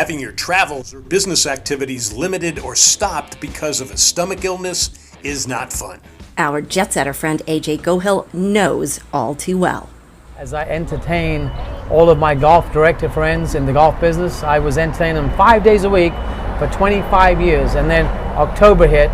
Having your travels or business activities limited or stopped because of a stomach illness is not fun. Our jet-setter friend AJ Gohill knows all too well. As I entertain all of my golf director friends in the golf business, I was entertaining them 5 days a week for 25 years, and then October hit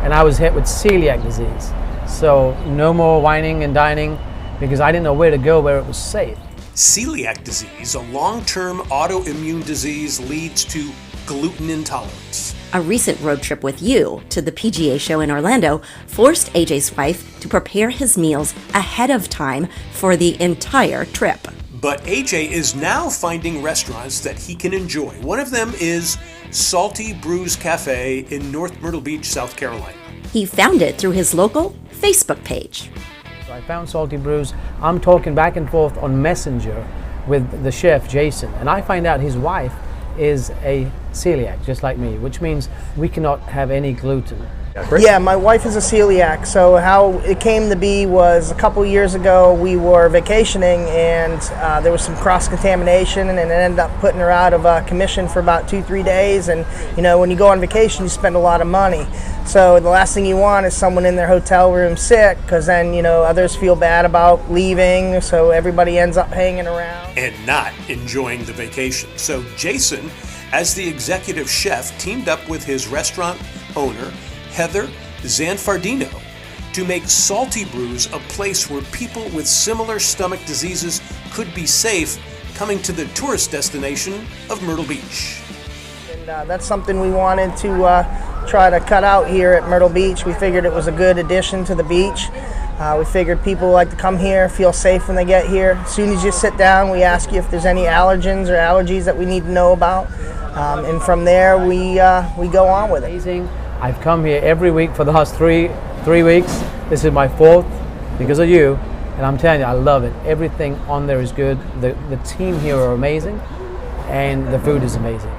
and I was hit with celiac disease. So no more whining and dining because I didn't know where to go where it was safe. Celiac disease, a long-term autoimmune disease, leads to gluten intolerance. A recent road trip with you to the PGA show in Orlando forced AJ's wife to prepare his meals ahead of time for the entire trip. But AJ is now finding restaurants that he can enjoy. One of them is Salty Brews Cafe in North Myrtle Beach, South Carolina. He found it through his local Facebook page. So I found Salty Brews. I'm talking back and forth on Messenger with the chef, Jason, and I find out his wife is a celiac, just like me, which means we cannot have any gluten. Yeah, my wife is a celiac, so how it came to be was a couple years ago we were vacationing and there was some cross-contamination and it ended up putting her out of commission for about 2-3 days, and you know, when you go on vacation you spend a lot of money. So the last thing you want is someone in their hotel room sick, because then, you know, others feel bad about leaving, so everybody ends up hanging around. And not enjoying the vacation. So Jason, as the executive chef, teamed up with his restaurant owner, Heather Zanfardino, to make Salty Brews a place where people with similar stomach diseases could be safe coming to the tourist destination of Myrtle Beach. And that's something we wanted to try to cut out here at Myrtle Beach. We figured it was a good addition to the beach. We figured people like to come here, feel safe when they get here. As soon as you sit down, we ask you if there's any allergens or allergies that we need to know about. And from there, we go on with it. Amazing. I've come here every week for the last three weeks. This is my fourth because of you, and I'm telling you, I love it. Everything on there is good. The team here are amazing, and the food is amazing.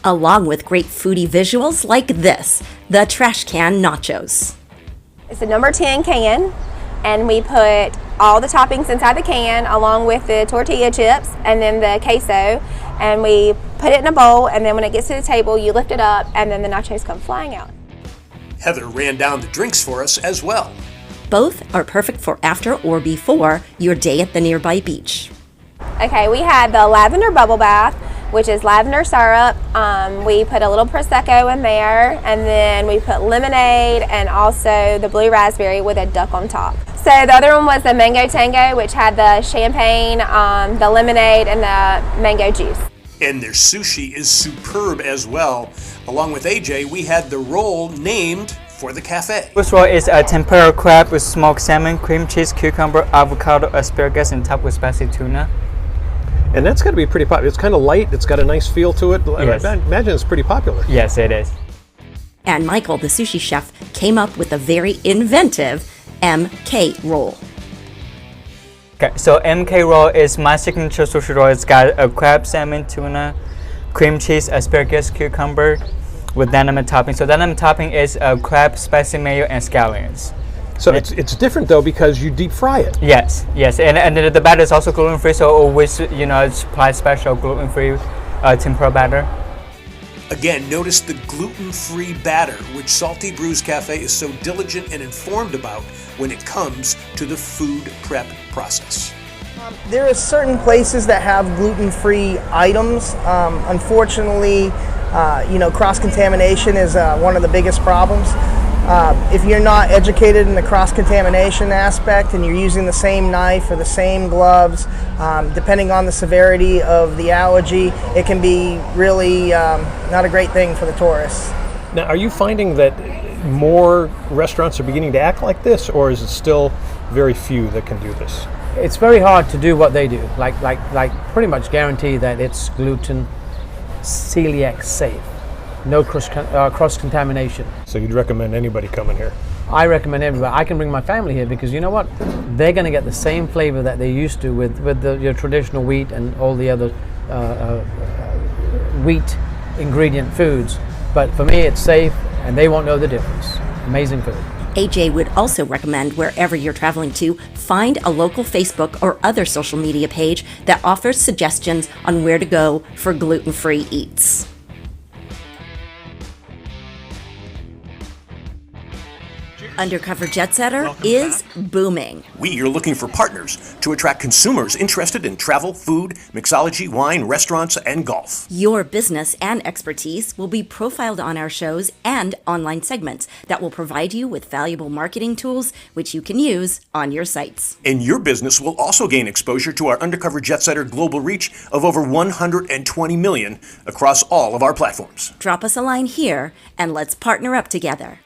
Along with great foodie visuals like this, the trash can nachos. It's a number 10 can, and we put all the toppings inside the can along with the tortilla chips and then the queso, and we put it in a bowl, and then when it gets to the table you lift it up and then the nachos come flying out. Heather ran down the drinks for us as well. Both are perfect for after or before your day at the nearby beach. Okay, we had the lavender bubble bath, which is lavender syrup. We put a little Prosecco in there, and then we put lemonade and also the blue raspberry with a duck on top. So the other one was the mango tango, which had the champagne, the lemonade, and the mango juice. And their sushi is superb as well. Along with AJ, we had the roll named for the cafe. This roll is a tempura crab with smoked salmon, cream cheese, cucumber, avocado, asparagus, and topped with spicy tuna. And that's got to be pretty popular. It's kind of light. It's got a nice feel to it. Yes. I imagine it's pretty popular. Yes, it is. And Michael, the sushi chef, came up with a very inventive MK roll. Okay, so MK roll is my signature sushi roll. It's got a crab, salmon, tuna, cream cheese, asparagus, cucumber with dynamite topping. So dynamite topping is crab, spicy mayo, and scallions. So it's different though because you deep fry it. Yes, and the batter is also gluten free. So always, you know, it's supply special gluten free tempura batter. Again, notice the gluten-free batter, which Salty Brews Cafe is so diligent and informed about when it comes to the food prep process. There are certain places that have gluten-free items. Unfortunately, you know, cross-contamination is one of the biggest problems. If you're not educated in the cross-contamination aspect and you're using the same knife or the same gloves, depending on the severity of the allergy, it can be really not a great thing for the tourists. Now, are you finding that more restaurants are beginning to act like this, or is it still very few that can do this? It's very hard to do what they do, like pretty much guarantee that it's gluten, celiac safe. No cross-contamination. So you'd recommend anybody coming here? I recommend everybody. I can bring my family here because you know what? They're going to get the same flavor that they used to with your traditional wheat and all the other wheat ingredient foods. But for me, it's safe, and they won't know the difference. Amazing food. AJ would also recommend wherever you're traveling to, find a local Facebook or other social media page that offers suggestions on where to go for gluten-free eats. Undercover Jet Setter is booming. We are looking for partners to attract consumers interested in travel, food, mixology, wine, restaurants, and golf. Your business and expertise will be profiled on our shows and online segments that will provide you with valuable marketing tools which you can use on your sites. And your business will also gain exposure to our Undercover Jet Setter global reach of over 120 million across all of our platforms. Drop us a line here and let's partner up together.